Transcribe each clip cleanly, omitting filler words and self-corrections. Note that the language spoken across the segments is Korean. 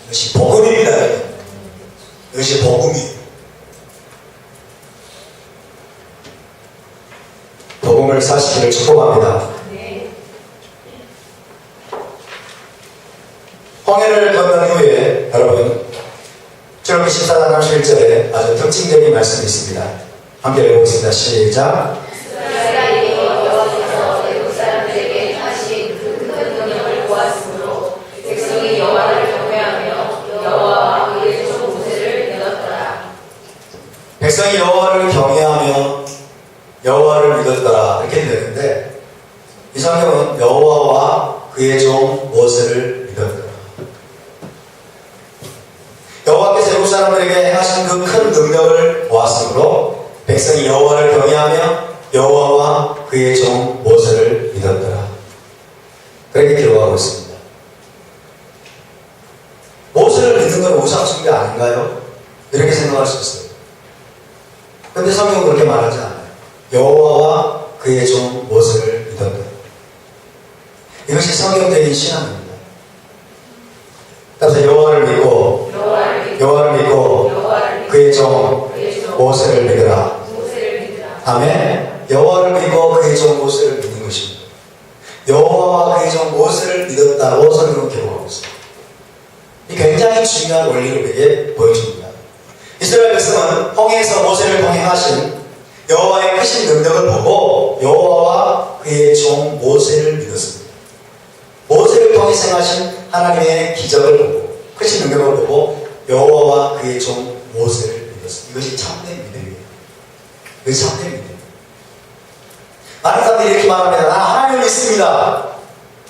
이것이 복음입니다. 이것이 복음이에요. 복음을 사시기를 축복합니다. 홍해를 건넌 후에 여러분 출애굽기 14장 31절에 아주 특징적인 말씀이 있습니다. 함께 읽어보겠습니다. 시작. 이스라엘이 여호와께서 애굽 사람들에게 하신 그 큰 능력을 보았으므로 백성이 여호와를 경외하며 여호와와 그의 종 모세를 믿었더라. 백성이 여호와를 경외하며 여호와를 믿었더라 이렇게 되는데 이 성경은 여호와와 그의 종 모세를 믿었더라. 여호와께서 애굽 사람들에게 행하신 그 큰 능력을 보았으므로 백성이 여호와를 경외하며 여호와와 그의 종 모세를 믿었더라. 그렇게 기록하고 있습니다. 모세를 믿는 건 우상숭배 아닌가요? 이렇게 생각할 수 있어요. 근데 성경은 그렇게 말하지 않아요. 여호와와 그의 종 모세를 믿었더라. 이것이 성경적인 신앙입니다. 따라서 여호와를 믿고 그의 종 모세를 믿으라. 아멘. 여호와를 믿고 그의 종 모세를 믿는 것입니다. 여호와와 그의 종 모세를 믿었다고 성경은 기록하고 있습니다. 이 굉장히 중요한 원리를 우리에게 보여줍니다. 이스라엘 백성은 홍해에서 모세를 통해 하신 여호와의 크신 능력을 보고 여호와와 그의 종 모세를 믿었습니다. 모세를 통해 행하신 하나님의 기적을 보고 크신 능력을 보고 여호와와 그의 종 모세를 믿었습니다. 이것이 참된 믿음이에요. 이것이 참된 믿음. 많은 사람들이 이렇게 말합니다. 나 하나님을 믿습니다.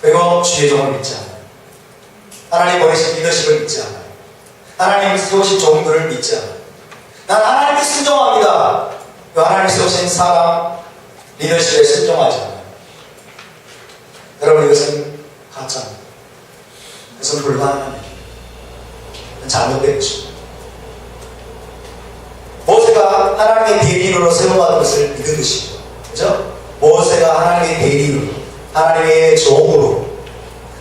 그리고 주의 종을 믿지 않아요. 하나님 보내신 리더십을 믿지 않아요. 하나님 세우신 종들을 믿지 않아요. 난 하나님께 순종합니다. 하나님 세우신 사람 리더십에 순종하지 않아요. 여러분 이것은 가짜입니다. 이것은 불가능합니다. 잘못된 것입니다. 모세가 하나님의 대리인으로 세워받은 것을 믿은 것이죠. 그죠? 모세가 하나님의 대리인으로 하나님의 종으로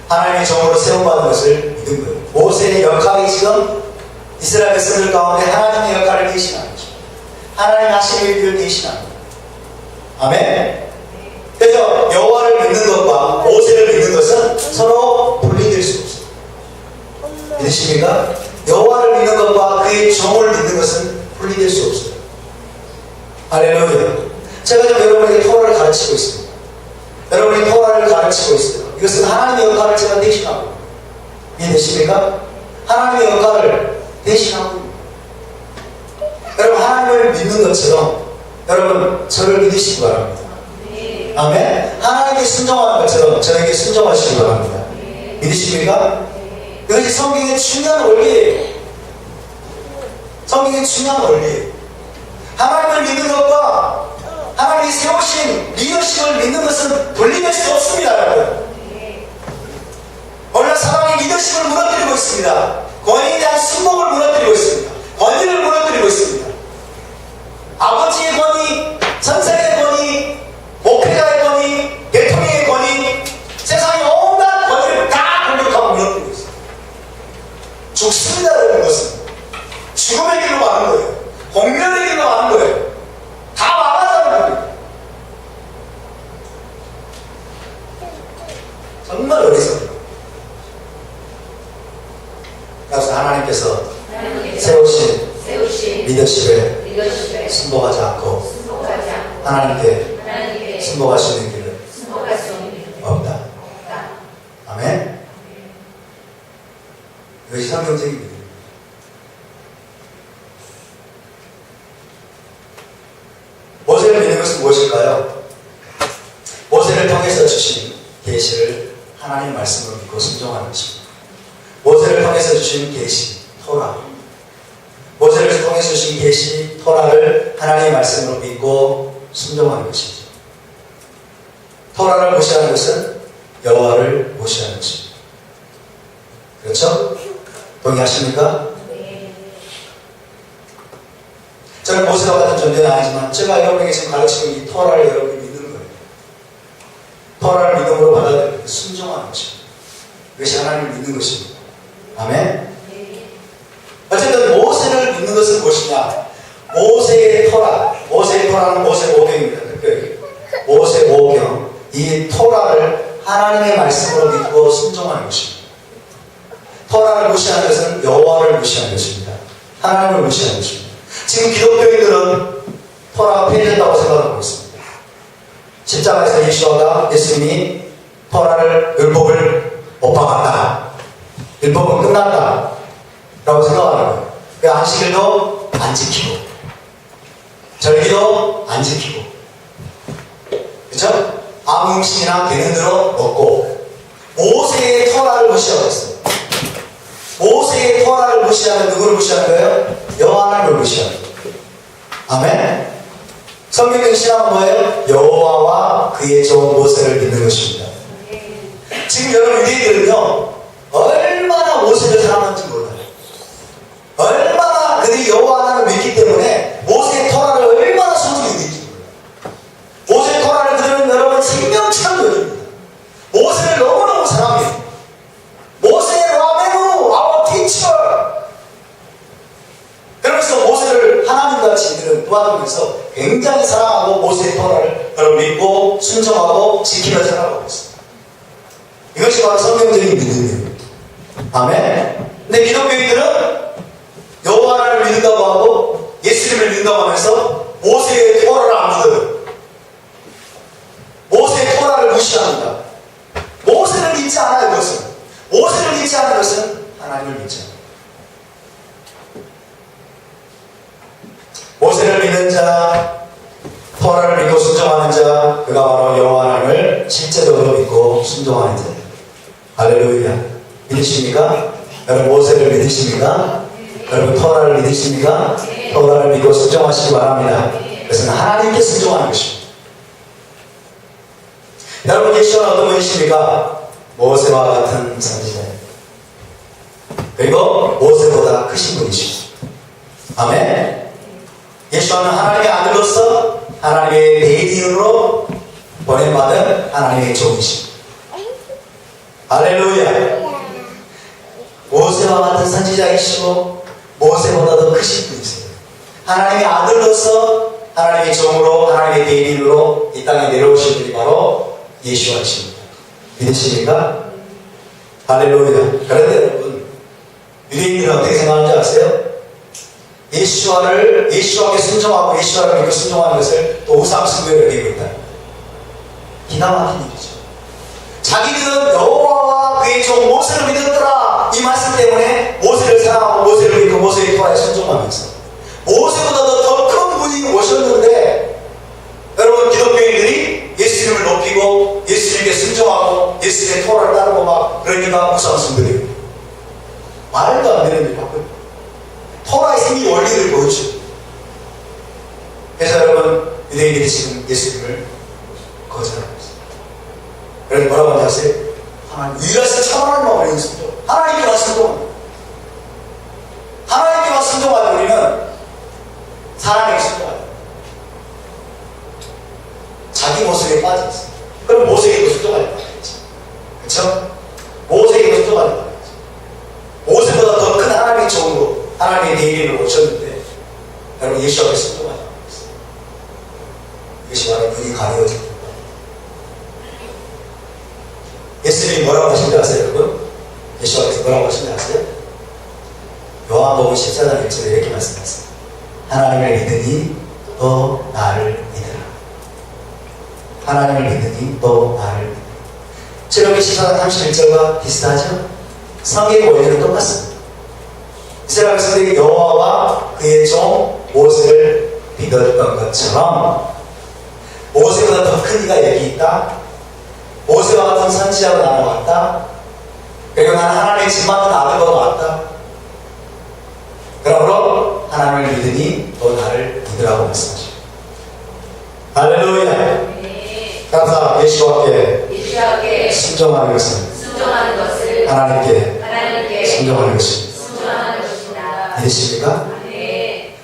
하나님의 종으로 세워받은 것을 믿은 거예요. 모세의 역할이 지금 이스라엘 백성들 가운데 하나님의 역할을 대신하는 것입니다. 하나님 하신 일들을 대신하는 거예요. 아멘. 그래서 여호와를 믿는 것과 모세를 믿는 것은 서로 분리될 수 없어요. 믿으십니까? 여호와를 믿는 것과 그의 종을 믿는 것은 분리될 수 없어요. 할렐루야. 제가 지금 여러분에게 토라를 가르치고 있습니다. 여러분이 토라를 가르치고 있어요. 이것은 하나님의 역할을 제가 대신하고 이해되십니까? 하나님의 역할을 대신하고 여러분 하나님을 믿는 것처럼 여러분 저를 믿으시기 바랍니다. 아멘. 하나님께 순종하는 것처럼 저에게 순종하시기 바랍니다. 믿으십니까? 이것이 성경의 중요한 원리예요. 성경의 중요한 원리예요. 하나님을 믿는 것과 하나님이 세우신 리더십을 믿는 것은 분리될 수 없습니다. 여러분. 오늘 사람이 리더십을 무너뜨리고 있습니다. 권위에 대한 순복을 무너뜨리고 있습니다. 권위를 무너뜨리고 있습니다. 아버지의 권위, 선생의 권위, 목회자의 권위, 대통령의 권위, 세상의 온갖 권위를 다 공격하고 무너뜨리고 있습니다. 죽습니다. 여러분 것은 죽음의 길로 가는 거예요. 공멸의 길로 가는 거예요. 다 망하자는 겁니다. 정말 어리석어요. 그래서 하나님께서 세우신 리더십에 순복하지 않고 하나님께 순복할 수 있는 길은 없다. 아멘. 이것이 성경적인 믿음입니다. 모세를 믿는 것은 무엇일까요? 모세를 통해서 주신 계시를 하나님 말씀으로 믿고 순종하는 것입니다. 모세를 통해서 주신 계시, 토라. 모세를 통해서 주신 계시, 토라를 하나님의 말씀으로 믿고 순종하는 것이죠. 토라를 무시하는 것은 여호와를 무시하는 것입니다. 그렇죠? 동의하십니까? 저는 모세와 같은 존재는 아니지만 제가 여러분에게 지금 가르치고 이 토라를 여러분이 믿는 거예요. 토라를 믿음으로 받아들이고 순종하는 것입니다. 이것이 하나님을 믿는 것입니다. 아멘? 믿는 것은 무엇이냐? 모세의 토라, 모세의 토라는 모세오경입니다. 특별히 모세오경, 이 토라를 하나님의 말씀으로 믿고 순종하는 것입니다. 토라를 무시하는 것은 여호와를 무시하는 것입니다. 하나님을 무시하는 것입니다. 지금 기독교인들은 토라가 폐지된다고 생각하고 있습니다. 십자가에서 예수님이 토라를, 율법을 못 박았다, 율법은 끝났다 라고 생각하는 거예요. 그 안식일도 안 지키고 절기도 안 지키고, 그렇죠? 아무 음식이나 되는 대로 먹고 모세의 토라를 무시하고 있어요. 모세의 토라를 무시하는, 누구를 무시하는 거예요? 여호와 하나님을 무시하는 거예요. 아멘. 성경의 신앙은 뭐예요? 여호와와 그의 종 모세를 믿는 것입니다. 지금 여러분 유대인들은요, 얼마나 모세를 사랑하는지 몰라요. 얼마나 그들이 여호와 하나님을 믿기 때문에 모세의 토라를 얼마나 소중히 여기는지 몰라요. 모세의 토라를 그들은 여러분 생명처럼 여깁니다. 모세를 너무너무 사랑해요. 모세의 라베누, our teacher. 그러면서 모세를 하나님같이 이들은 도와주면서 굉장히 사랑하고 모세의 토라를 여러분 믿고 순종하고 지키며 살아가고 있습니다. 이것이 바로 성경적인 믿음이에요. 아멘. 근데 기독교인들은 여호와 하나님을 믿는다고 하고 예수님을 믿는다고 하면서 모세의 토라를 안 믿어요. 모세의 토라를 무시합니다. 모세를 믿지 않아요. 그것은 모세를 믿지 않는 것은 하나님을 믿지 않아요. 모세를 믿는 자, 토라를 믿고 순종하는 자, 그가 바로 여호와 하나님을 실제적으로 믿고 순종하는 자예요. 할렐루야. 믿으십니까? 여러분 모세를 믿으십니까? 여러분 토라를 믿으십니까? 토라를 믿고 순종하시기 바랍니다. 그것은 하나님께 순종하는 것입니다. 여러분 예수는 어떤 분이십니까? 모세와 같은 선지자예요. 그리고 모세보다 크신 분이십니다. 아멘. 예수는 하나님의 아들로서 하나님의 대리인으로 보냄받은 하나님의 종이십니다. 할렐루야. 모세와 같은 선지자이시고 모세보다 더 크신 분이세요. 하나님의 아들로서 하나님의 종으로 하나님의 대리인으로 이 땅에 내려오신 분이 바로 예수와이십니다. 믿으십니까? 할렐루야. 그런데 여러분 유대인들은 어떻게 생각하는지 아세요? 예수와께 순종하고 예수와를 믿고 순종하는 것을 또 우상 숭배로 여기고 있다. 기가 막힌 일이죠. 자기들은 여호와와 그의 종 모세를 믿었더라 이 말씀 때문에 모세를 사랑하고 모세를 믿고 모세의 토라에 순종하면서 모세보다 더 큰 분이 오셨는데, 여러분 기독교인들이 예수님을 높이고 예수님께 순종하고 예수님의 토라를 따르고 막 그러니까 우상 숭배돼요. 말도 안 되는 일이 바꿔요. 토라의 생긴 원리를 보여주죠. 그래서 여러분 유대인들이 지금 예수님을 거절하고 있어요. 그래서 뭐라고 하는지 아세요? 하나님 유일하신 참 하나님만 우리는 순종, 하나님께만 순종합니다. 하나님께만 순종하는 우리는 사람에게 순종합니다. 자기 모습에 빠져있어요. 그럼 모세에게도 순종하지 말아야지. 그렇죠? 모세에게도 순종하지 말아야지. 모세보다 더 큰 하나님의 종으로 하나님의 대리인으로 오셨는데 여러분 예수 앞에 순종하지 않았어요. 이것이 바로 눈이 가려워진 겁니다. 예수님이 뭐라고 하신지 아세요, 여러분? 예수 앞에서 뭐라고 하신지 아세요? 요한복음 14장 1절에 이렇게 말씀하세요. 하나님을 믿으니 또 나를 믿으라. 하나님을 믿으니 또 나를 믿으라. 출애굽기 14장 31절과 비슷하죠? 성경의 원리는 똑같습니다. 이스라엘 백성들이 여호와와 그의 종 모세를 믿었던 것처럼 모세보다 더 큰 이가 여기 있다. 모세와 같은 선지자가 나는 왔다. 그리고 나는 하나님의 집 맡은 아들과 왔다. 그러므로 하나님을 믿으니 또 나를 믿으라고 말씀하십니다. 할렐루야. 감사. 예수와께 순종하는 것은 하나님께 순종하는 것입니다. 믿으십니까?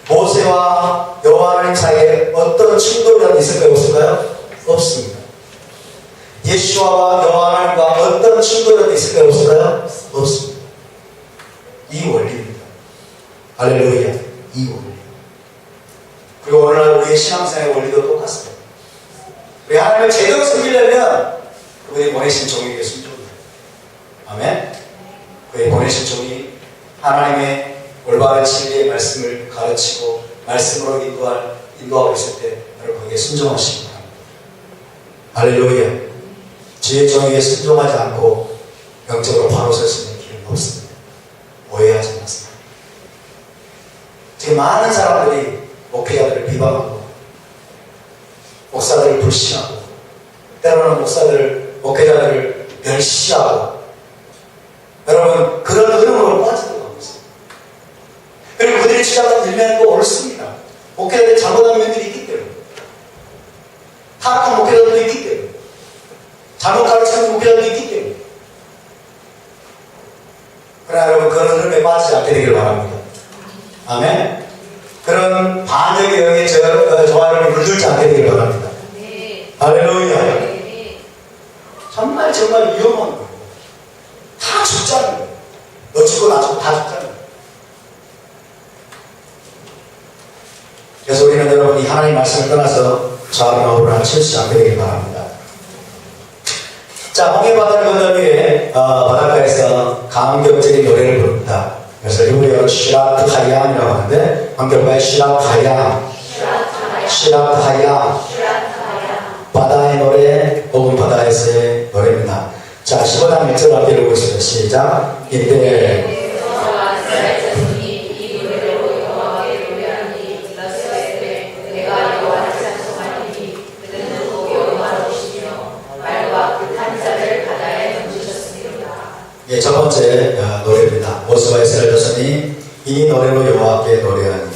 모세와 여호와 하나님 사이에 어떤 충돌이라도 있을까요? 없을까요? 없습니다. 예수와 여호와 하나님과 어떤 충돌이라도 있을까요? 없을까요? 없습니다. 이 원리입니다. 할렐루야. 이 원리. 그리고 오늘날 우리의 신앙생활의 원리도 똑같습니다. 우리 하나님을 제대로 섬기려면 그분이 보내신 종에게 순종해야 돼요. 아멘? 그의 보내신 종이 하나님의 올바른 진리의 말씀을 가르치고 말씀으로 인도하고 있을 때 여러분 거기에 순종하시기 바랍니다. 할렐루야. 주의 종에게 순종하지 않고 영적으로 바로 설 수 있는 길은 없습니다. 오해하지 마세요. 지금 많은 사람들이 목회자들을 비방하고 목사들을 불신하고 때로는 목회자들을 멸시하고 여러분 그런 흐름으로 빠지도록 있어요. 그리고 그들이 주장을 들면 또 옳습니다. 목회자들이 잘못한 면들이 있기 때문에 타락한 목회자들도 있기 때문에 잘못 가르치는 목회자들도 있기 때문에 그러나 여러분 그런 흐름에 빠지지 않게 되기를 바랍니다. 아멘. 그런 반역의 영에 저와 여러분이 물들지 않게 되기를 바랍니다. 할렐루야. 정말 위험한 거예요. 다 죽자는 거예요. 너 죽고 나 죽고 다 죽자는 거예요. 그래서 우리는 여러분 이 하나님 말씀을 떠나서 좌우나 우로나 치우치지 않게 되길 바랍니다. 자, 홍해바다를 건너 위에 바닷가에서 감격적인 노래를 부릅니다. 그래서 일부러 시라트 하양이라고 하는데 한글과의 시라트 하양, 바다의 노래 혹은 바다에서의 노래입니다. 자, 15장 1절 함께 읽어보겠습니다. 시작. 이때 예, 첫 번째 노래입니다. 모세와 이스라엘 자손이 이 노래로 여호와께 노래하니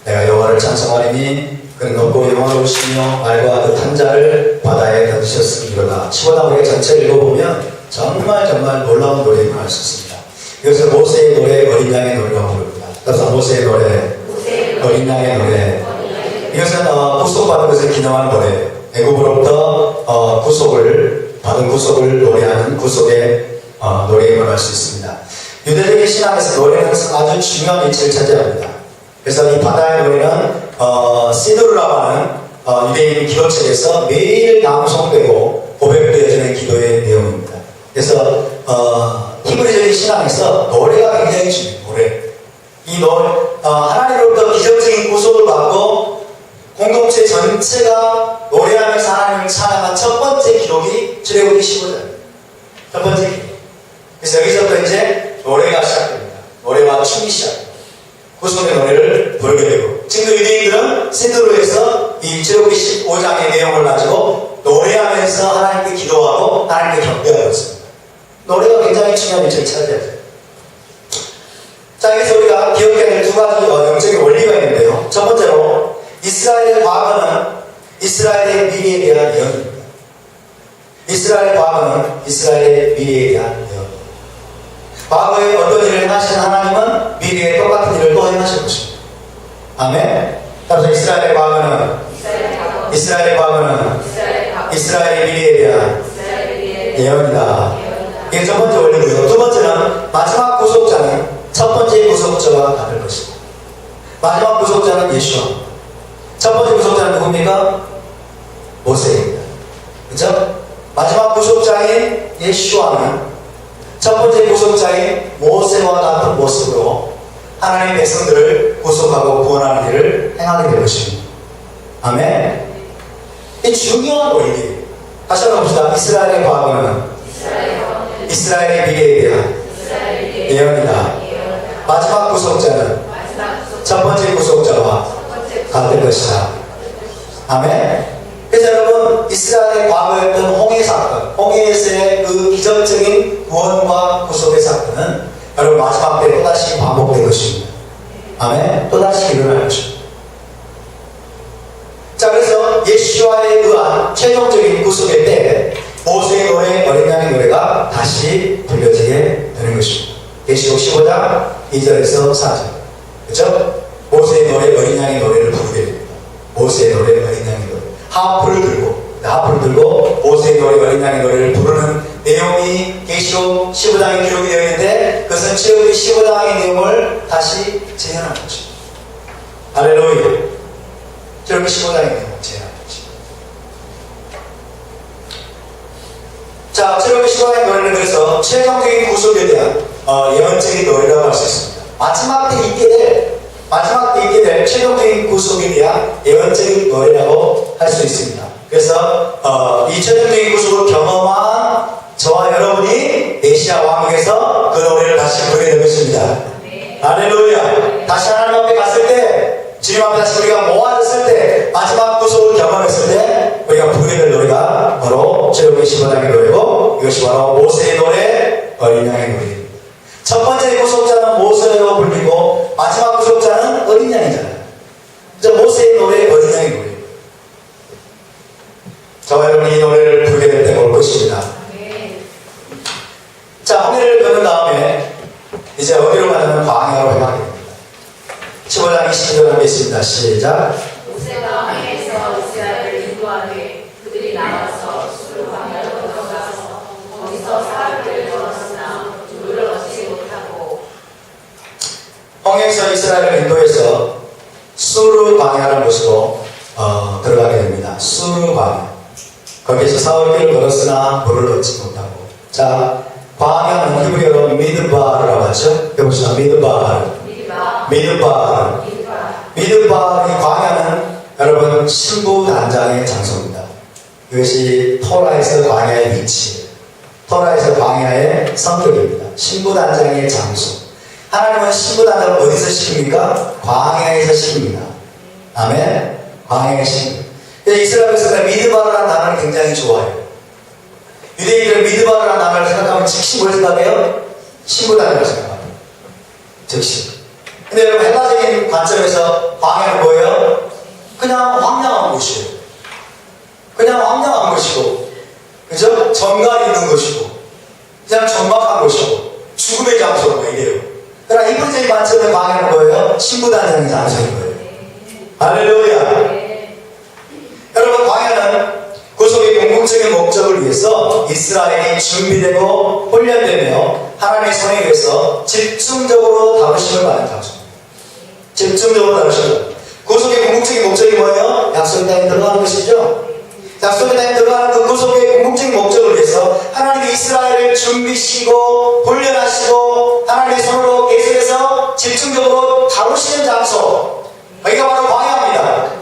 내가 여호와를 찬송하리니 그는 높고 영화로우시며 말과 그 탄자를 바다에 던지셨음이로다. 15장 우리가 전체를 읽어보면 정말 놀라운 노래임을 알 수 있습니다. 이것은 모세의 노래, 어린 양의 노래라고 부릅니다. 그래서 모세의 노래, 어린 양의 노래. 이것은 구속받은 것을 기념하는 노래예요. 애굽으로부터 받은 구속을 노래하는 구속의 노래임을 알 수 있습니다. 유대적인 신앙에서 노래는 아주 중요한 위치를 차지합니다. 그래서 이 바다의 노래는 시드루라고 하는 유대인 기도책에서 매일 낭송되고 고백되어지는 기도의 내용입니다. 그래서 히브리적인 신앙에서 노래가 굉장히 중요해요. 하나님으로부터 기적적인 구속을 받고 공동체 전체가 노래하면서 하나님을 찬양한 첫 번째 기록이 출애굽기 15장입니다. 첫 번째 기록. 그래서 여기서부터 이제 노래가 시작됩니다. 노래와 춤이 시작됩니다. 구속의 노래를 부르게 되고, 지금도 유대인들은 시드로에서 이 출애굽기 15장의 내용을 가지고 노래하면서 하나님께 기도하고 하나님께 경배하고 있습니다. 노래가 굉장히 중요한 위치를 차지하죠. 자, 여기서 우리가 기억해야 될 두 가지 영적인 원리가 있는데요. 첫 번째로 이스라엘의 과거는 이스라엘의 미래에 대한 예언입니다. 이스라엘의 과거는 이스라엘의 미래에 대한 예언입니다. 과거에 어떤 일을 행하신 하나님은 미래에 똑같은 일을 또 행하실 것입니다. 아멘. 따라서 이스라엘의 과거는 이스라엘의 미래에 대한 예언이다. 이게 첫 번째 원리고요. 두 번째는 마지막 구속자는 첫 번째 구속자와 같을 것입니다. 마지막 구속자는 예수와. 첫 번째 구속자는 누굽니까? 모세입니다. 그렇죠? 마지막 구속자인 예수와는 첫 번째 구속자인 모세와 같은 모습으로 하나님의 백성들을 구속하고 구원하는 일을 행하게 될 것입니다. 아멘. 이 중요한 원리예요. 다시 한번 봅시다. 이스라엘의 과거는 이스라엘의 미래에 대한 예언이다. 마지막 구속자는 첫 번째 구속자와 같을 것이다. 아멘. 그래서 여러분, 이스라엘의 과거였던 홍해 사건, 홍해에서의 그 기적적인 구원과 구속의 사건은 여러분 마지막 때 또다시 반복될 것입니다. 아멘. 또다시 일어날 것입니다. 자, 그래서 예수와에 의한 최종적인 구속의 때 모세의 노래, 어린 양의 노래가 다시 불려지게 되는 것입니다. 계시록 15장 2절에서 4절. 그렇죠? 모세의 노래, 어린 양의 노래를 부르게 됩니다. 모세의 노래, 어린 양의 노래. 하프를 들고 모세의 노래, 어린 양의 노래를 부르는 내용이 계시록 15장에 기록이 되어 있는데, 그것은 출애굽기 15장의 내용을 다시 재현하는 것입니다. 할렐루야. 출애굽기 15장입니다. 자, 출애굽기 15장의 노래는 그래서 최종적인 구속에 대한 예언적인 노래라고 할 수 있습니다. 마지막 때 있게 될 최종적인 구속에 대한 예언적인 노래라고 할 수 있습니다. 그래서 이 최종적인 구속을 경험한 저와 여러분이 메시아 왕국에서 그 노래를 다시 부르게 될 것입니다. 할렐루야. 다시 하나님 앞에 갔을 때, 주님 앞에 다시 우리가 모아졌을 때, 마지막 구속을 경험했을 때 우리가 부르게 될 노래가 바로 출애굽기 15장의 노래고, 이것이 바로 모세의 노래, 어린 양의 노래입니다. 첫 번째 구속자는 모세로 불리고 마지막 구속자는 어린 양이잖아요. 그래서 모세의 노래, 어린 양의 노래입니다. 저와 여러분이 이 노래를 부르게 될 때가 올 것입니다. 자, 홍해를 거는 다음에 이제 어디로 가냐면 광야로 해가게 됩니다. 15장 20절 함께 있습니다. 시작. 모세가 광야에서 이스라엘을 인도하되 그들이 나와서 수르 광야로 들어가서 거기서 사흘을 걸었으나 물을 얻지 못하고. 홍해에서 이스라엘을 인도해서 수르 광야라는 곳으로 들어가게 됩니다. 수르 광야. 거기서 사흘길을 걸었으나 물을 얻지 못하고. 자, 광야는 히브리어로 미드바르라고 하죠. 해보시죠. 미드바르. 이 광야는 여러분 신부단장의 장소입니다. 이것이 토라에서 광야의 위치, 토라에서 광야의 성격입니다. 신부단장의 장소. 하나님은 신부단장을 어디서 시킵니까? 광야에서 시킵니다. 아멘. 광야에서 시킵니다. 이스라엘에서 미드바르라는 단어를 굉장히 좋아해요. 유대인들은 미드바르라는 단어를 생각하면 즉시 뭘 생각해요? 신부단장을 생각합니다. 즉시. 근데 여러분 헬라적인 관점에서 광야는 뭐예요? 그냥 황량한 곳이에요. 그냥 황량한 곳이고, 그죠? 정갈이 있는 곳이고, 그냥 정박한 곳이고, 죽음의 장소고 이래요. 그러나 이분적인 관점의 광야는 뭐예요? 신부단장의 장소인 거예요. 할렐루야. 여러분 광야는 구속의 궁극적인 목적을 위해서 이스라엘이 준비되고 훈련되며 하나님의 손에 의해서 집중적으로 다루심을 받는 장소입니다. 집중적으로 다루심을. 구속의 궁극적인 목적이 뭐예요? 약속의 땅에 들어가는 것이죠. 약속의 땅에 들어가는 그 구속의 궁극적인 목적을 위해서 하나님이 이스라엘을 준비시키고 훈련하시고 하나님의 손으로 계속해서 집중적으로 다루시는 장소, 여기가 바로 광야입니다.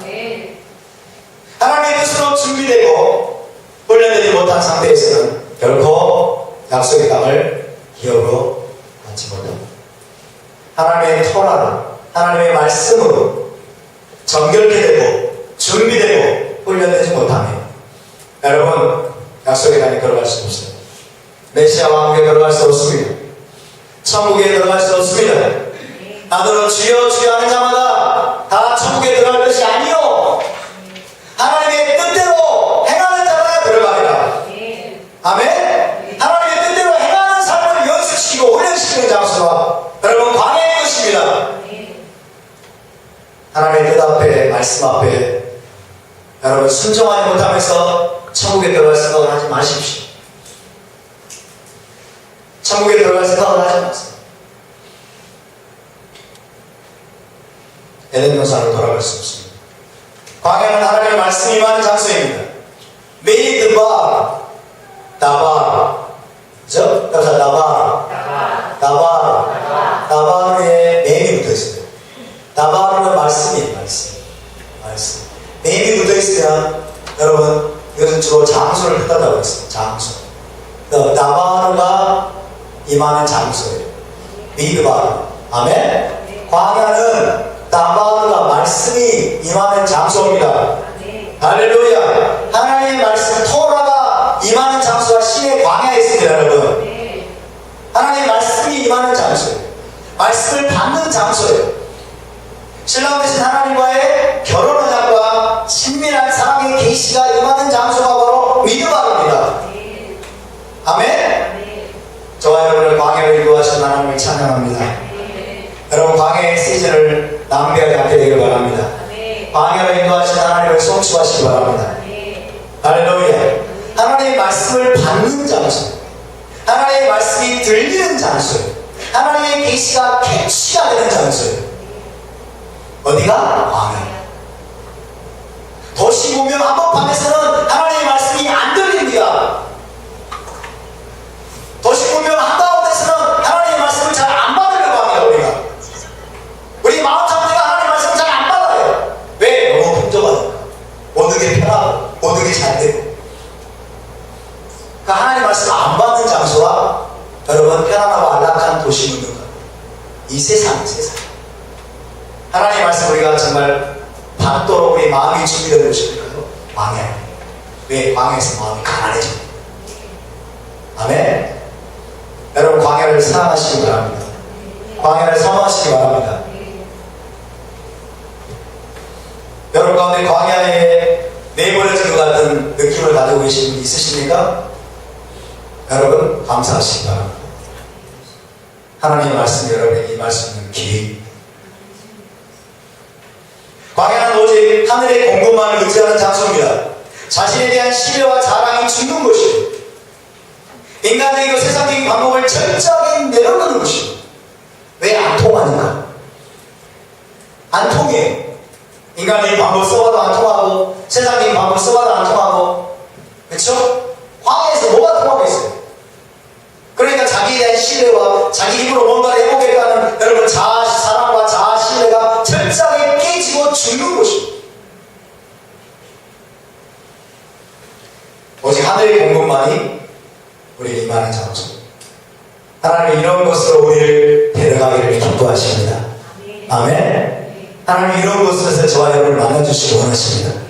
하나님의 뜻으로 준비되고 훈련되지 못한 상태에서는 결코 약속의 땅을 기업으로 받지 못합니다. 하나님의 토라로, 하나님의 말씀으로 정결케 되고 준비되고 훈련되지 못하면 여러분 약속의 땅에 들어갈 수 없어요. 메시아 왕국에 들어갈 수 없습니다. 천국에 들어갈 수 없습니다. 나더러 주여 주여 하는 자마다 다 천국에 들어갈 것이 아니요 하나님의 뜻대로 행하는 자가 들어가리라. 아멘. 하나님의 뜻대로 행하는 삶을 연습시키고 훈련시키는 장소가 여러분 광야인 것입니다. 하나님의 뜻 앞에, 말씀 앞에 여러분 순종하지 못하면서 천국에 들어갈 생각을 하지 마십시오. 천국에 들어갈 생각을 하지 마세요. 에덴 동산으로 돌아갈 수 없습니다. 광야는 하나님의 말씀이 임하는 장소입니다. 미드바, 다바, 그죠? 그래서 다바르에 뱀이 붙어 있어요. 다바르는 말씀이에요, 말씀. 뱀이 붙어 있으면 여러분 이것은 주로 장소를 뜻한다고 했어요. 장소. 다바르가 임하는 장소예요. 미드바르. 아멘. 광야는 다바르가 말씀이 임하는 장소입니다. 할렐루야. 하나님의 말씀 토라가 임하는 장소가 신의 광야에 있습니다. 여러분 하나님의 말씀이 임하는 장소예요. 말씀을 받는 장소예요. 신랑 되신 하나님과의 결혼 언약과 친밀한 사랑의 계시가 임하는 장소가 바로 미드바르입니다. 아멘. 저와 여러분을 광야로 인도하신 하나님을 찬양합니다. 여러분 광야의 시즌을 낭비하지 않게 되길 바랍니다. 광야로 인도하신 하나님을 성취하시기 바랍니다. 할렐루야. 하나님의 말씀을 받는 장소, 하나님의 말씀이 들리는 장소예요. 하나님의 계시가 캐치가 되는 장소예요. 어디가? 광야. 도시 문명 한복판에서는 하나님의 말씀이 안 들립니다. 도시 문명 한가운데서는 하나님의 말씀을 잘 안 받으려고 합니다. 우리 마음 상태가 하나님의 말씀을 잘 안 받아요. 왜? 너무 풍족하니까. 모든 게 편하고 모든 게 잘 되고. 그 하나님의 말씀을 안 받는 장소와 여러분 편안하고 안락한 도시 문명과 이 세상 하나님의 말씀 우리가 정말 받도록 우리 마음이 준비되는 것일까요? 광야. 왜? 광야에서 마음이 가난해집니다. 아멘. 여러분 광야를 사랑하시기 바랍니다. 광야를 사모하시기 바랍니다. 여러분 가운데 광야에 내버려진 것 같은 느낌을 가지고 계신 분 있으십니까? 여러분 감사하시기 바랍니다. 하나님의 말씀 여러분에게 이 말씀은 기회. 광야는 오직 하늘의 공급만을 의지하는 장소입니다. 자신에 대한 신뢰와 자랑이 죽는 것이고 인간적이고 세상적인 방법을 철저하게 내려놓는 것이고 왜 안 통하니까? 안 통해. 인간적인 방법 써봐도 안 통하고 세상적인 방법 써봐도 안 통하고 그렇죠? 광야에서 뭐가 통하겠어요? 그러니까 자기에 대한 신뢰와 자기 힘으로 뭔가를 해보겠다는 여러분 자아사랑과 자아신뢰가 철저하게 깨지고 죽는 것입니다. 오직 하늘의 공급만이 우리에게 임하는 장소. 하나님은 이런 것으로 우리를 데려가기를 기뻐하십니다. 아멘. 하나님 이런 곳에서 저와 여러분을 만나주시기 원하십니다.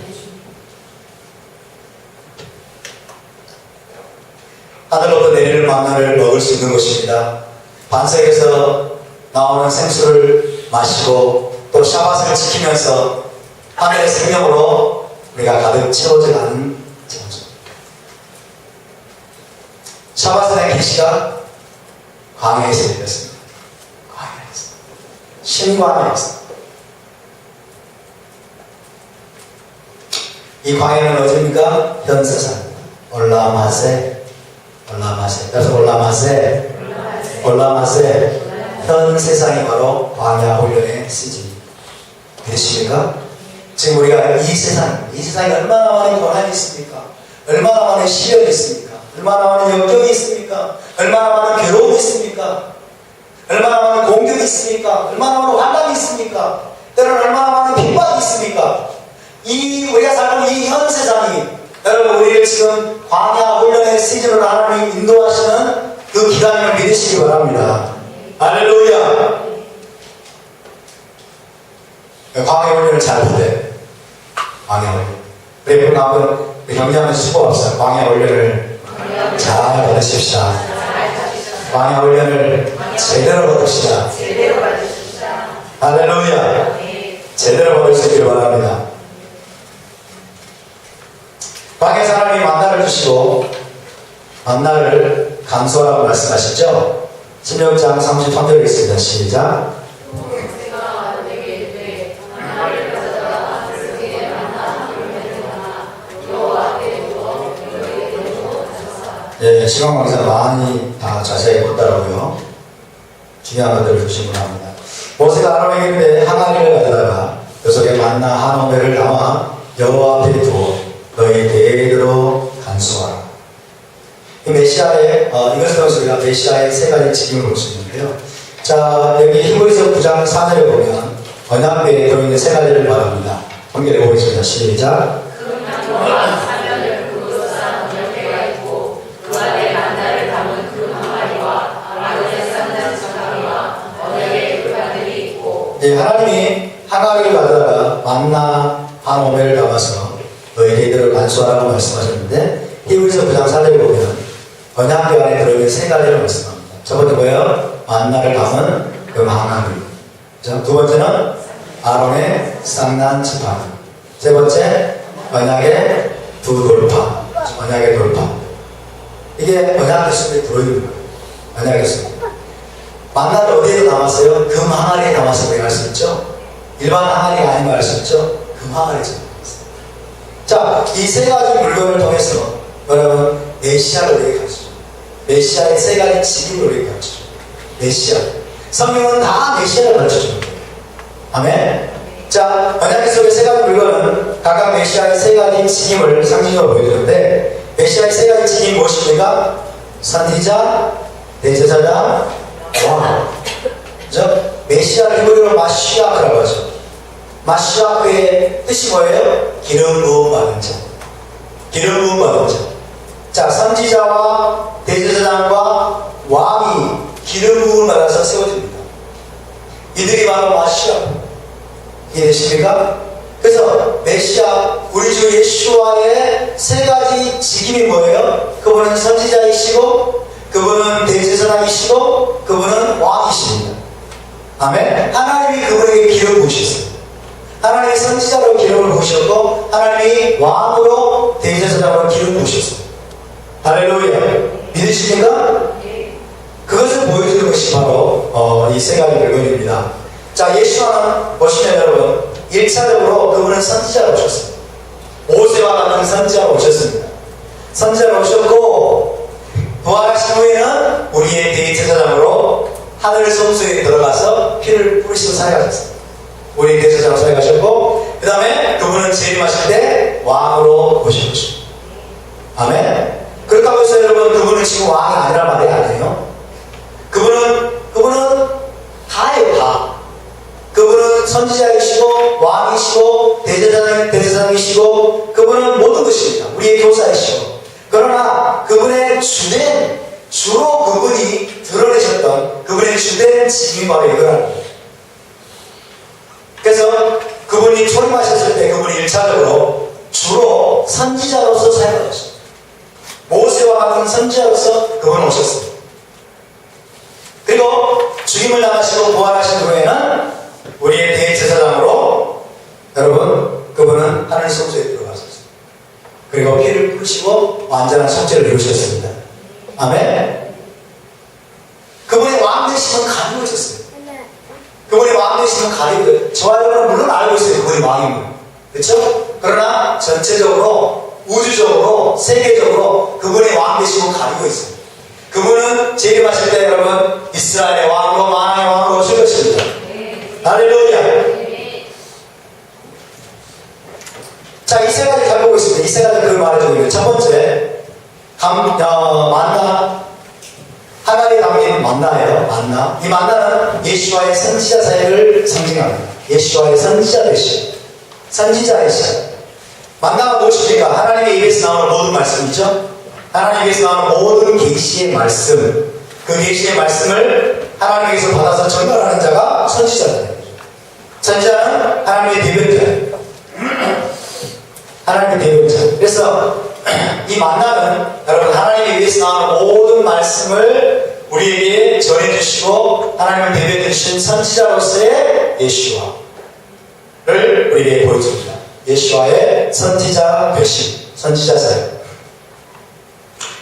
하늘로부터 내리는 만나를 먹을 수 있는 것입니다. 반석에서 나오는 생수를 마시고 또 샤밧을 지키면서 하늘의 생명으로 우리가 가득 채워져 가는 장소. 샤밧의 계시가 광야에서 열렸습니다. 광야에서. 신광야에서. 이 광야는 어디입니까? 현 세상입니다. 올라마세. 그래서 올라마세 현 세상이 바로 광야 훈련의 시즌입니다. 믿으십니까? 지금 우리가 이 세상에 얼마나 많은 고난이 있습니까? 얼마나 많은 시련이 있습니까? 얼마나 많은 역경이 있습니까? 얼마나 많은 괴로움이 있습니까? 얼마나 많은 공격이 있습니까? 얼마나 많은 환란이 있습니까? 때로는 얼마나 많은 핍박이 있습니까? 우리가 살고 이 현 세상이 여러분 우리를 지금 광야 훈련의 시즌으로 하나님이 인도하시는 그 기간을 믿으시기 바랍니다. 할렐루야. 광야 훈련을 잘 보되 광야 훈련 우리 분 한번 경기하면서 수고합시다. 광야 훈련을 잘 받으십시다. 광야 훈련을 제대로 받으시다. 할렐루야. 제대로 받을 수 있기를 바랍니다. 광야 사람이 만나를 주시고 만나를 간소하라고 말씀하시죠? 16장 33절 있습니다. 시작. 네, 시간 관계상 많이 다 자세히 보더라고요. 중요한 것들을 조심을 합니다. 모세가 아론에게 이르되 항아리를 가져다가 그 속에 만나 한 오멜을 담아 여호와 앞에 두어 너희 대대로 간수하라. 이 메시아의 이것을 통해서 우리가 메시아의 세 가지 직임을 볼 수 있는데요. 자, 여기 히브리서 9장 4절에 보면 언약궤에 들어있는 세 가지를 말합니다. 한겨레 보겠습니다. 시작. 예, 하나님이 항아리를 가져다가 만나 한 오멜을 담아서 너희 대대로 간수하라고 말씀하셨는데 히브리서 9장 4절에 보면 언약궤 안에 들어있는 세 가지를 말씀합니다. 첫 번째 뭐예요? 만나를 담은 그 항아리. 두 번째는 아론의 쌍난 지팡이. 세 번째 언약의 두 돌파. 언약의 돌파. 이게 언약궤 속에 들어있는 거예요. 언약궤 속에. 만나를 어디에 담았어요? 금 항아리에 담아서 우리가 할 수 있죠? 일반 항아리가 아닌 걸 알 수 있죠? 금 항아리에 담았어요. 자, 이 세 가지 물건을 통해서 여러분 메시아를 우리에게 가르쳐줍니다. 메시아의 세 가지 직임을 우리에게 가르쳐줍니다. 메시아. 성경은 다 메시아를 가르쳐줍니다. 아멘. 자, 언약궤 속의 세 가지 물건은 각각 메시아의 세 가지 직임을 상징적으로 보여주는데, 메시아의 세 가지 직임이 무엇입니까? 선지자, 대제사장, 왕. 그죠? 메시아 히브리어로 마시아크라고 하죠. 마시아크의 뜻이 뭐예요? 기름 부음 받은 자. 기름 부음 받은 자. 자, 선지자와 대제사장과 왕이 기름 부음을 받아서 세워집니다. 이들이 바로 마시아. 이해되십니까? 그래서 메시아, 우리 주 예수와의 세 가지 직임이 뭐예요? 그분은 선지자이시고, 그분은 대제사장이시고, 그분은 왕이십니다. 아멘. 하나님이 그분에게 기름을 부으셨어요. 하나님이 선지자로 기름을 부으셨고, 하나님이 왕으로 대제사장으로 기름을 부으셨어요. 할렐루야. 믿으십니까? 그것을 보여주는 것이 바로 이 세 가지 물건입니다. 자, 예수와는 보시면 여러분, 1차적으로 그분은 선지자로 오셨습니다. 모세와 같은 선지자로 오셨습니다. 선지자로 오셨고, 부활하신 후에는 우리의 대제사장으로 하늘 성소에 들어가서 피를 뿌리시고 살아가셨습니다. 우리 대제사장으로 살아가셨고, 그 다음에 그분은 재림하실 때 왕으로 오신 것입니다. 아멘. 그렇다고 해서 여러분, 그분은 지금 왕이 아니란 말이 아니에요. 그분은 다예요, 다. 그분은 선지자이시고, 왕이시고, 대제사장이시고, 그분은 모든 것입니다. 우리의 교사이시고. 그러나 그분의 주로 그분이 드러내셨던 그분의 주된 직임이 바로 이거라는 거예요. 그래서 그분이 초림하셨을 때 그분이 1차적으로 주로 선지자로서 사용하셨습니다. 모세와 같은 선지자로서 그분은 오셨습니다. 그리고 죽임을 당하시고 부활하신 후에는 우리의 대제사장으로 여러분, 그분은 하늘 성소에 들어가셨습니다. 그리고 피를 뿌리시고 완전한 속죄를 이루셨습니다. 아멘. 그분의 왕 되심은 가리워졌어요. 그분의 왕 되심은 가리워졌어요. 저와 여러분은 물론 알고 있어요. 그분이 왕임을. 그렇죠? 그러나 전체적으로, 우주적으로, 세계적으로 그분의 왕 되심은 가리고 있어요. 그분은 재림하실 때 여러분, 이스라엘의 왕으로, 만왕의 왕으로 오실 것입니다. 할렐루야. 자, 이 세 가지 잘 보고 있습니다. 이 세 가지 그걸 말해주는 첫 번째, 만나. 하나님이 담긴 만나예요. 만나. 이 만나는 예수와의 선지자 사역을 상징합니다. 예수와의 선지자 되심. 선지자이시죠. 만나가 무엇입니까? 하나님의 입에서 나오는 모든 말씀이죠. 하나님 입에서 나오는 모든 계시의 말씀. 그 계시의 말씀을 하나님께서 받아서 전달하는 자가 선지자입니다. 선지자는 하나님의 대변자예요. 하나님의 대변자. 그래서 이 만나는 여러분 하나님의 입에서 나오는 모든 말씀을 우리에게 전해주시고 하나님을 대변해 주신 선지자로서의 예수와를 우리에게 보여줍니다. 예수와의 선지자 되심, 선지자 사역.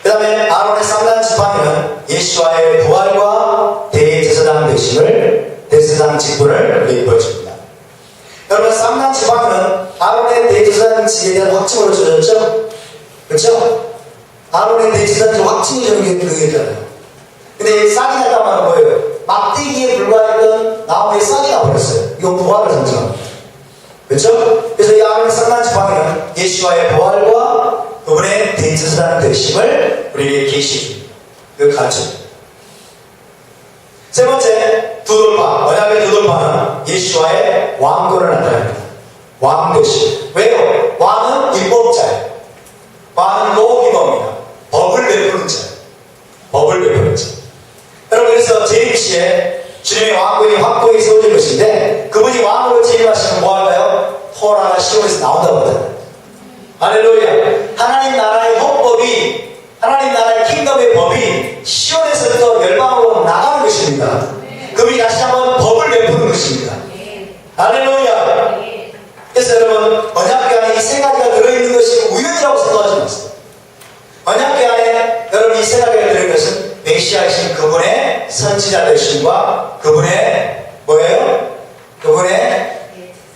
그 다음에 아론의 쌍난 지팡이는 예수와의 부활과 대제사장 되심을, 대제사장 직분을 우리에게 보여줍니다. 여러분, 쌍난 지팡이는 아론의 대제사장 직에 대한 확증으로 주어졌죠? 그렇죠? 아론의 대제사장 확증이 저는 그게잖아요. 근데 싹이 났단 말은 뭐예요? 막대기에 불과했던 나무에 싹이 나버렸어요. 이건 부활을 상징합니다. 그렇죠? 그래서 이 아론의 쌍난 지팡이는 예수와의 부활과 그분의 대제사장 되심을 우리에게 계시줍니다. 그걸 가르쳐줍니다. 세 번째, 두돌파. 언약의 두돌파는 예수와의 왕권을 나타냅니다. 왕 되심. 왜요? 왕은 입법자예요. 왕은 로기버입니다. 법을 베푸는 자예요. 법을 베푸는 자. 여러분, 그래서 재림시에 주님의 왕권이 확고히 세워질 것인데, 그분이 왕으로 재림하시면 뭐할까요? 토라가 시온에서 나온다고 하잖아요. 할렐루야. 하나님 나라의 헌법이, 하나님 나라의 킹덤의 법이 시온에서부터 열방으로 나가는 것입니다. 그분이 다시 한번 법을 베푸는 것입니다. 할렐루야. 그래서 여러분, 언약궤 안에 이 세 가지가 들어있는 것이 우연이라고 생각하지 마세요. 언약궤 안에 여러분 이 세 가지가 들어있는 것은 메시아이신 그분의 선지자 되심과 그분의 뭐예요? 그분의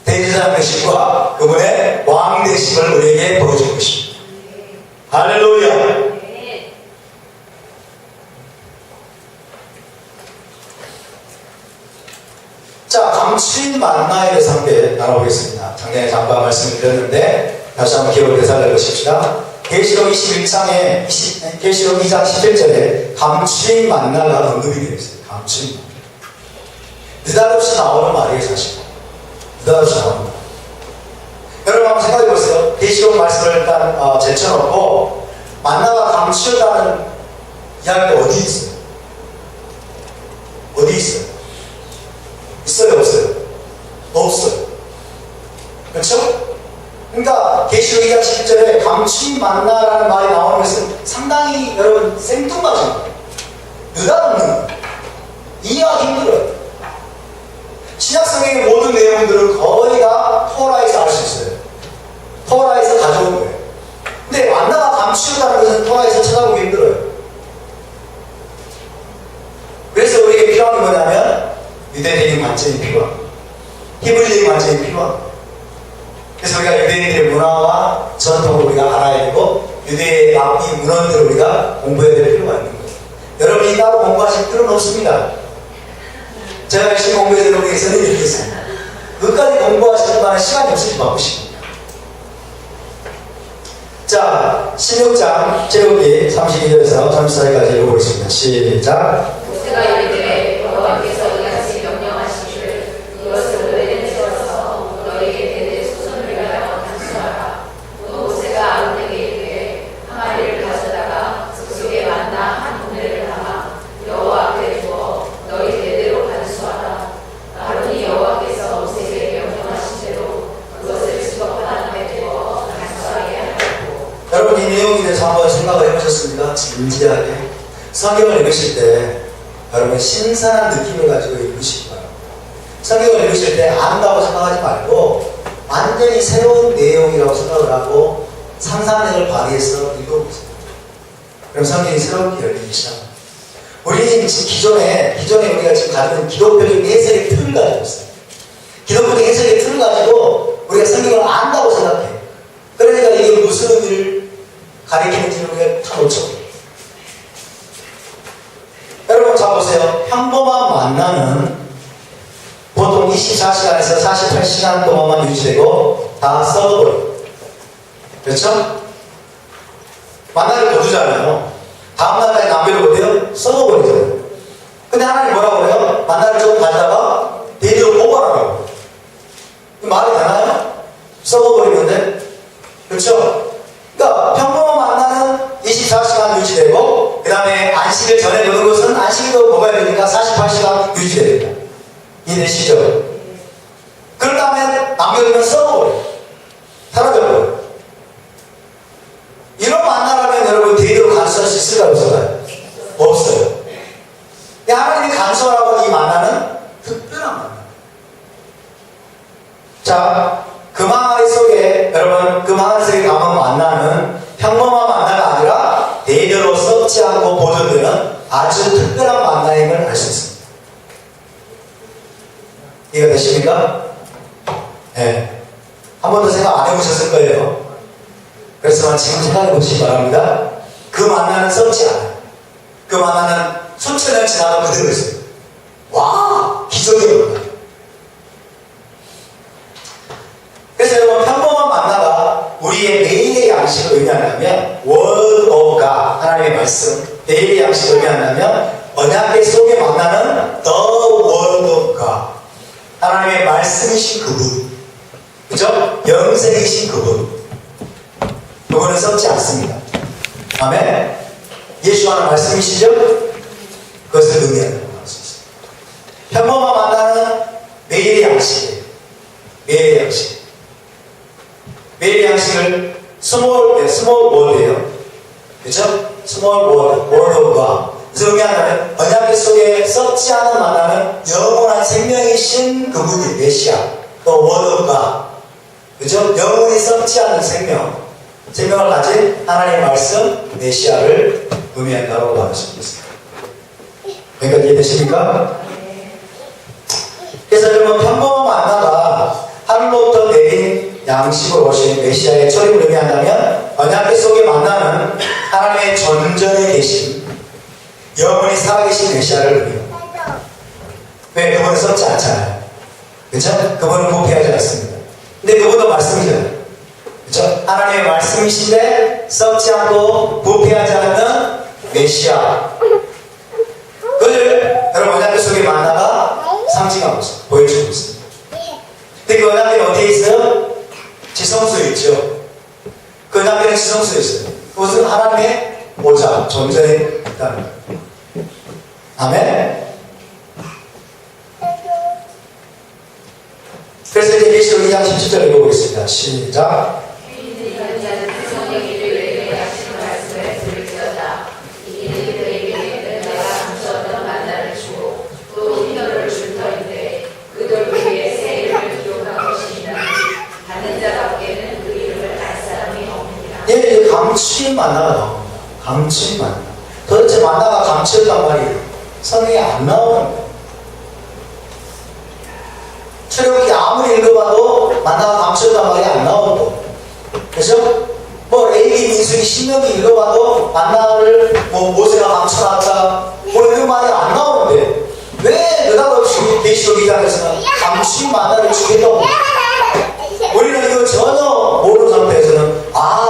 대제사장 되심과 그분의 왕 되심을 우리에게 보여줄 것입니다. 할렐루야. 자, 감추인 만나에 대해서 함께 나눠보겠습니다. 작년에 잠깐 말씀을 드렸는데 다시 한번 기억을 되살려 보십시다. 계시록 21장에 계시록 2장 11절에 감추인 만나가 언급이 되어 있어요. 감추인 만나. 느닷없이 나오는 말이에요, 사실. 느닷없이 나오는 말. 여러분 한번 생각해 보세요. 계시록 말씀을 일단 제쳐놓고 만나가 감추었다는 이야기가 어디 있어요? 어디 있어요? 있어요, 없어요? 없어요. 그렇죠? 그러니까 계시록 2장 11절에 감추인 만나라는 말이 나오는 것은 상당히 여러분 생뚱맞은 거예요. 느닷없는 거예요. 이해하기 힘들어요. 신약성경의 모든 내용들은 거의 다 토라에서 알 수 있어요. 토라에서 가져온 거예요. 근데 만나가 감추었다는 것은 토라에서 찾아보기 힘들어요. 그래서 우리에게 필요한 게 뭐냐면 유대인의 관점이 필요합니다. 히브리적인 관점이 필요합니다. 그래서 우리가 유대인들의 문화와 전통을 우리가 알아야 되고 유대의 이 문헌들을 우리가 공부해야 될 필요가 있는 거예요. 여러분이 따로 공부하실 필요는 없습니다. 제가 열심히 공부해서 여러분에게서는 이렇게 있습니다. 끝까지 공부하시는 만한 시간이 없으시 바쁘십니다. 자, 16장 제목이 32절에서 34절까지 읽어보겠습니다. 시작. 모세가 이르되 여호와께서 이같이 명령하시기를 이것을 오래된 세워서 너희에게 대대 소선을 위하여 단수하라. 또 모세가 아론에게 이르되 항아리를 가져다가 그 속에 만나 한 분배를 담아 여호와 앞에 두어 너희 대대로 단수하라. 아론이 여호와께서 모세에게 명령하신 대로 그것을 수거 바닥에 두어 단수하게 하였고. 여러분 이 내용에 대해서 한번 생각을 해보셨습니까? 진지하게 성경을 읽으실 때 여러분 신선한 느낌을 가지고 읽으시기 바랍니다. 성경을 읽으실 때 안다고 생각하지 말고 완전히 새로운 내용이라고 생각을 하고 상상력을 발휘해서 읽어보세요. 그럼 성경이 새롭게 열리기 시작합니다. 우리는 기존에 우리가 지금 가지고 있는 기독교적인 해석의 틀을 가지고 있어요. 기독교적인 해석의 틀을 가지고 우리가 성경을 안다고 생각해요. 그러니까 이게 무슨 의미를 가리키는지를 우리가 다 놓쳐버려요. 여러분 자 보세요. 평범한 만나는 보통 24시간에서 48시간 동안만 유지되고 다 썩어버려요. 그렇죠? 만나를 거두잖아요. 다음날까지 남겨놓으면 썩어버리잖아요. 근데 하나님 뭐라고 그래요? 만나를 좀 가져다가 대대로 보관하라고. 말이 되나요? 썩어버리는데? 그렇죠? 그러니까 평범한 만나는 24시간 유지되고 그 다음에 안식일 전에 놓는 것은 안식일도 먹어야 되니까 48시간 유지됩니다. 이해되시죠? 그런 다음에 남겨두면 썩어버려요. 사라져버려요. 이런 만나라면 여러분 대대로 간수할 수 있을까요? 없을까요? 없어요. 하나님이 간수하라고 이 만나는 특별한 만나. 자, 그 망아리 속에 여러분 그 망아리 속에 담은 만나는 평범한 만나가 아니라 대대로 썩지 않고 보존되는 아주 특별한 만나임을 알 수 있습니다. 이해가 되십니까? 네. 한 번도 생각 안 해보셨을 거예요. 그래서 지금 생각해 보시기 바랍니다. 그 만나는 썩지 않아요. 그 만나는 수천 년 지나도 그대로 있어요. 와! 기적이에요. 그래서 여러분 평범한 만나가 우리의 매일의 양식을 의미한다면 Word of God 하나님의 말씀 매일의 양식을 의미한다면 언약궤 속에 만나는 The Word of God 하나님의 말씀이신 그분 그죠? 영생이신 그분은 썩지 않습니다. 아멘. 예수 하는 말씀이시죠? 그것을 의미한다고 할 수 있습니다. 평범한 만나는 매일의 양식이에요. 매일의 양식. 매일의 양식을 스몰 워드예요. 그렇죠? 스몰 워드가 그래서 의미한다면 언약궤 속에 썩지 않은 만나는 영원한 생명이신 그분이 메시아 또 워드가 그렇죠? 영원히 썩지 않는 생명을 가진 하나님의 말씀 메시아를 의미한다고 말할 수 있습니다. 여기까지 이해되십니까? 그래서 여러분 평범한 만나가 하늘로부터 내린 양식으로 오신 메시아의 초림을 의미한다면 언약궤 속에 만나는 하나님의 전전에 계신 영원히 살아계신 메시아를 의미합니다. 왜? 그분은 썩지 않잖아요. 그렇죠? 그분은 부패하지 않습니다. 근데 그분도 말씀이잖아요. 그렇죠? 하나님의 말씀이신데 썩지 않고 부패하지 않는 메시아. 그걸 여러분 언약궤 속에 만나가 상징하고 있어요. 보여주고 있습니다. 근데 그 언약궤는 어디에 있어요? 지성소에 있죠. 그 언약궤는 지성소에 있어요. 그것은 하나님의 보좌, 존재에 있다는 거예요. 아멘. 그래서 이제 계시록 2장 17절 읽어보겠습니다. 시작. 예, 감추인 만나가 나옵니다. 감추인 만나. 도대체 만나가 감추였단 말이에요. 성경에 안 나오는 거예요. 출애굽기 아무리 읽어봐도 만나가 감추였단 말이 안 나오는 거예요. 그죠? 뭐 레위기, 민수기, 신명기 읽어봐도 만나를 뭐 모세가 감춰놨다 뭐 이런 말이 안 나오는데 왜 느닷없이 계시록 2장에서는 감추인 만나를 주겠다고 우리는 이거 전혀 모르는 상태에서는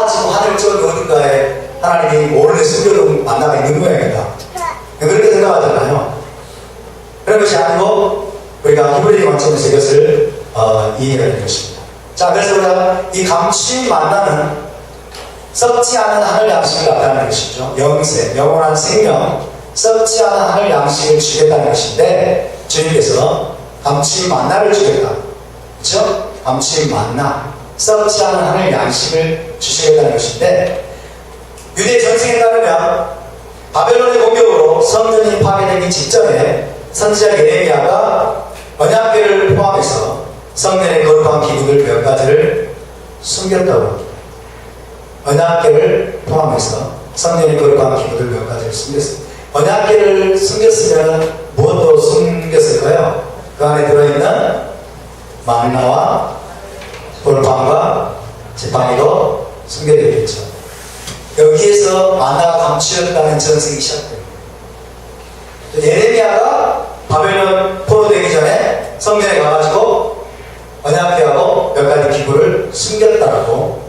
지금 하늘 저기 어딘가에 하나님이 모르는 숨겨둔 만나가 있는 모양이다 그렇게 생각하잖아요. 그런 것이 아니고 우리가 히브리 관점에서 이것을 이해하는 것입니다. 자, 그래서 우리가 이 감추인 만나는 썩지 않은 하늘 양식을 나타내는 것이죠. 영생, 영원한 생명, 썩지 않은 하늘 양식을 주겠다는 것인데 주님께서 감추인 만나를 주겠다. 그렇죠? 감추인 만나, 썩지 않은 하늘 양식을 주시겠다는 것인데 유대 전승에 따르면 바벨론의 공격으로 성전이 파괴되기 직전에 선지자 예레미야가 언약궤를 포함해서 성전의 거룩한 기구들 몇 가지를 숨겼다고 합니다. 언약궤를 포함해서 성전의 거룩한 기구들 몇 가지를 숨겼습니다. 언약궤를 숨겼으면 무엇도 숨겼을까요? 그 안에 들어있는 만나와 돌판과 지팡이도 숨겨졌겠죠. 여기에서 만나가 감추었다는 전승이 시작됩니다. 예레미야가 바벨론 포로되기 전에 성전에 가가지고 언약궤하고 몇 가지 기구를 숨겼다라고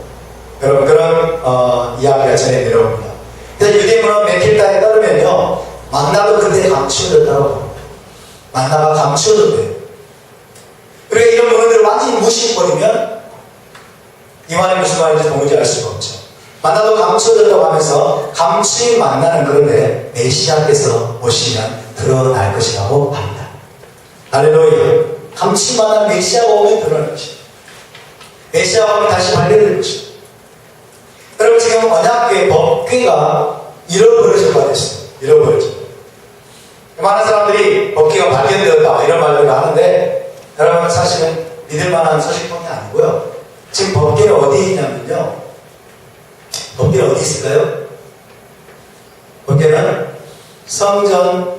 여러분 그런 이야기가 전해 내려옵니다. 그래서 유대문헌 메필다에 따르면요 만나도 그때 감추어졌다고 만나가 감추어졌대요. 그러니까 이런 부분들을 완전히 무시해버리면 이 말이 무슨 말인지 도무지 알 수가 없죠. 만나도 감추어졌다고 하면서 감추인 만나는 그런데 메시아께서 오시면 드러날 것이라고 합니다. 할렐루야. 감추인 만나는 메시아가 오면 드러날 것입니다. 메시아가 오면 다시 발견될 것입니다. 여러분 지금 언약궤 법궤가 잃어버려져가 됐어요. 잃어버려져. 많은 사람들이 법궤가 발견되었다 이런 말들을 하는데 여러분 사실은 믿을만한 소식통이 아니고요. 지금 법궤는 어디 있냐면요. 법궤는 어디 있을까요? 법궤는 성전이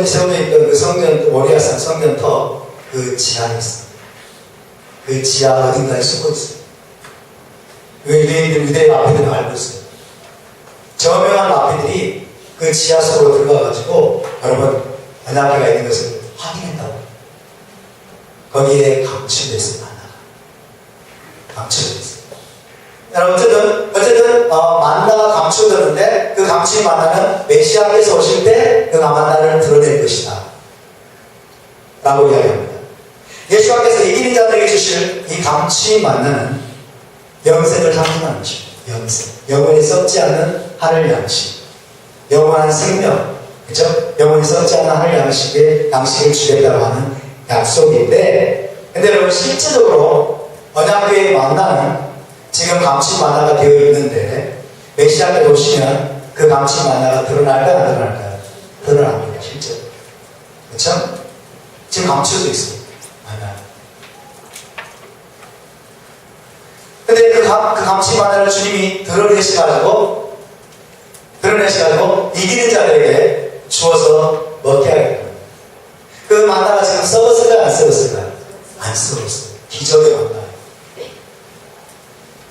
세워져 있던 그 성전 모리아산 성전터 그 지하에 있어요. 그 지하 어딘가에 숨어 있어요. 유대 마피들은 알고 있어요. 저명한 마피들이 그 지하 속으로 들어가가지고 여러분 언약궤가 있는 것을 확인했다고. 거기에 감추되어 있습니다. 감추되어 있습니다. 여러분 어쨌든 만나가 감추어졌는데 그 감추인 만나는 메시아께서 오실 때 그 만나를 드러낼 것이다 라고 이야기합니다. 예수님께서 이기는 자들에게 주실 이 감추인 만나는 영생을 상징하는 것입니다. 영생, 영원히 썩지 않는 하늘 양식, 영원한 생명, 그렇죠? 영원히 썩지 않는 하늘 양식을 주겠다고 하는 약속인데 근데 여러분 실제적으로 언약궤의 만나는 지금 감추인 만나가 되어 있는데 메시아가 오시면 그 감추인 만나가 드러날까요? 안 드러날까요? 드러납니다. 실제로. 그렇죠? 지금 감추어져 있습니다. 근데 그 감추인 만나를 주님이 드러내셔가지고 이기는 자들에게 주어서 먹게 하겠다. 그 만나가 지금 썩었을까요? 안 썩었을까요? 안 썩었어요. 기적의 만나예요.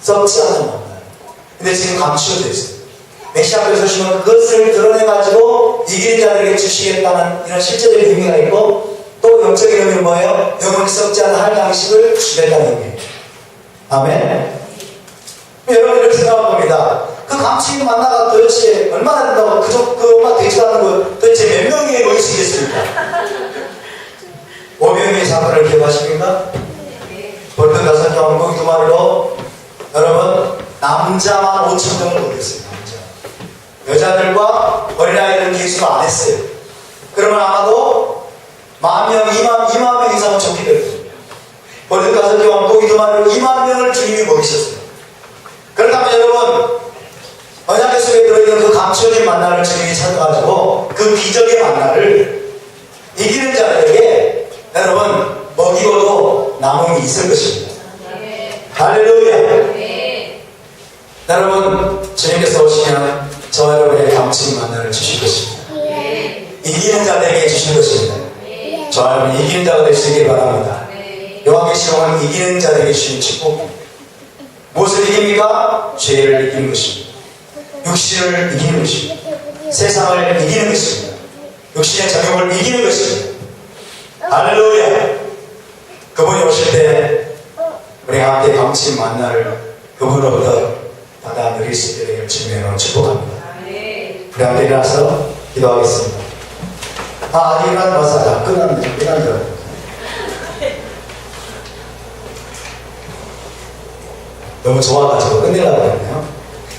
썩지 않은 만나예요. 근데 지금 감추어져 있어요. 메시아께서 오시면 그것을 드러내가지고 이기는 자들에게 주시겠다는 이런 실제적인 의미가 있고 또 영적인 의미는 뭐예요? 영원히 썩지 않는 할 양식을 주겠다는 의미예요. 아멘. 여러분 이렇게 생각해 봅니다. 그 감추인 만나가 도대체 얼마나 된다고 그 엄마 되지도 않는 거 도대체 몇 명이 모일 수 있겠습니까? 5명의 사건을 기억하십니까? 벌떡 다섯 개 왕고기 2마리로 여러분 남자만 5천 명을 모였어요. 여자들과 어린아이들은 계수를 안 했어요. 그러면 아마도 10,000명, 2만 명 이상은 좋게 될 겁니다. 벌떡 다섯 개 왕고기 2마리로 2만 명을 주님이 먹이셨어요. 그렇다면 여러분 언약궤 속에 들어있는 그 감추어진 만나를 주님이 찾아가지고 그 기적의 만나를 이기는 자들에게 여러분 먹이고도 남음이 있을 것입니다. 할렐루야. 여러분 주님께서 오시면 저 여러분에게 감추어진 만나를 주실 것입니다. 이기는 자들에게 주실 것입니다. 저 여러분 이기는 자가 될 수 있길 바랍니다. 요한계시록은 이기는 자들에게 주신 축복입니다. 무엇을 이깁니까? 죄를 이기는 것입니다. 육신을 이기는 것입니다. 세상을 이기는 것입니다. 육신의 정욕을 이기는 것입니다. 할렐루야. 그분이 오실 때 우리가 함께 감추인 만나를 그분으로부터 받아 누릴 수 있게 되기를 주님으로 축복합니다. 우리 함께 일어나서 기도하겠습니다. 아직 일어나지 마세요. 끝났네. 너무 좋아가지고 끝내려고 했네요.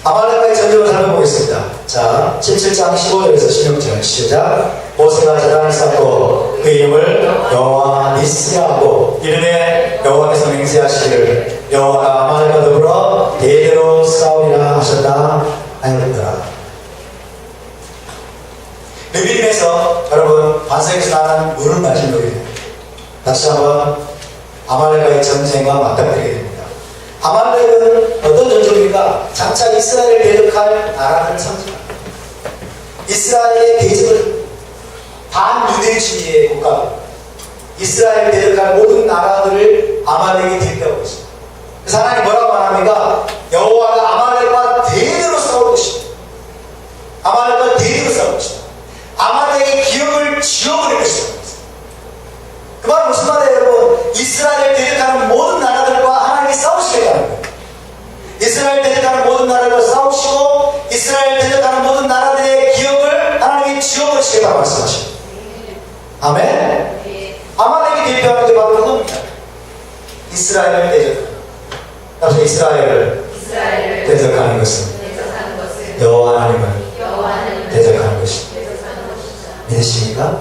아말렉과의 전쟁을 살펴보겠습니다. 자, 17장 15절에서 16절 시작. 모세가 제단을 쌓고 그 이름을 여호와 니스라고 이름에 여호와께서 맹세하시기를 여호와가 아말렉과 더불어 대대로 싸우리라 하셨다 하였더라. 르비딤에서 여러분 반석에서 나는 물을 마신 노래 다시 한번 아말렉과의 전쟁과 맞닥뜨리게 됩니다. 아말렉은 어떤 전쟁입니까? 장차 이스라엘을 대적할 나라를 상징합니다. 이스라엘의 대적을 반유대주의의 국가, 이스라엘을 대적할 모든 나라들을 아말렉이 대표하고 있습니다. 그래서 하나님 뭐라고 말합니까? 여호와가 아말렉과 대대로 싸울 것입니다. 아말렉과 대대로 싸울 것입니다. 아말렉의 기억을 지워버릴 것입니다. 그 말은 무슨 말이에요, 여러분? 이스라엘을 대적하는 모든 나라들과 하나님이 싸우시겠다는 거예요. 이스라엘 대적하는 모든 나라들과 싸우시고 이스라엘 대적하는 모든 나라들의 기억을 하나님이 지워버리시겠다고 말씀하십니다. 아멘? 아말렉이 대표하는 게 바로 그겁니다. 이스라엘을 대적하는 것. 그래서 이스라엘을 대적하는 것은 여호와 하나님을 대적하는 것입니다. 믿으십니까?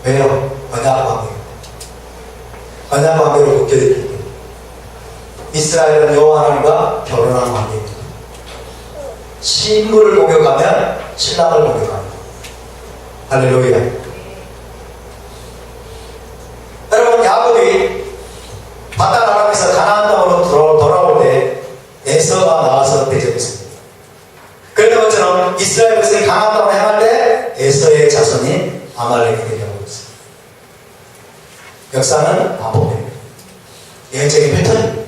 왜요? 언약 관계로 묶여있기 때문에. 이스라엘은 여호와 하나님과 결혼한 관계입니다. 신부를 공격하면 신랑을 공격합니다. 할렐루야. 여러분 야곱이 바단 아람에서 가나안 땅으로 돌아올 때 에서가 나와서 대적했습니다. 그랬던 것처럼 이스라엘 백성이 가나안 땅으로 향할 때 에서의 자손이 아말렉이 대적하고 있습니다. 역사는 반복됩니다. 예언적인 패턴입니다.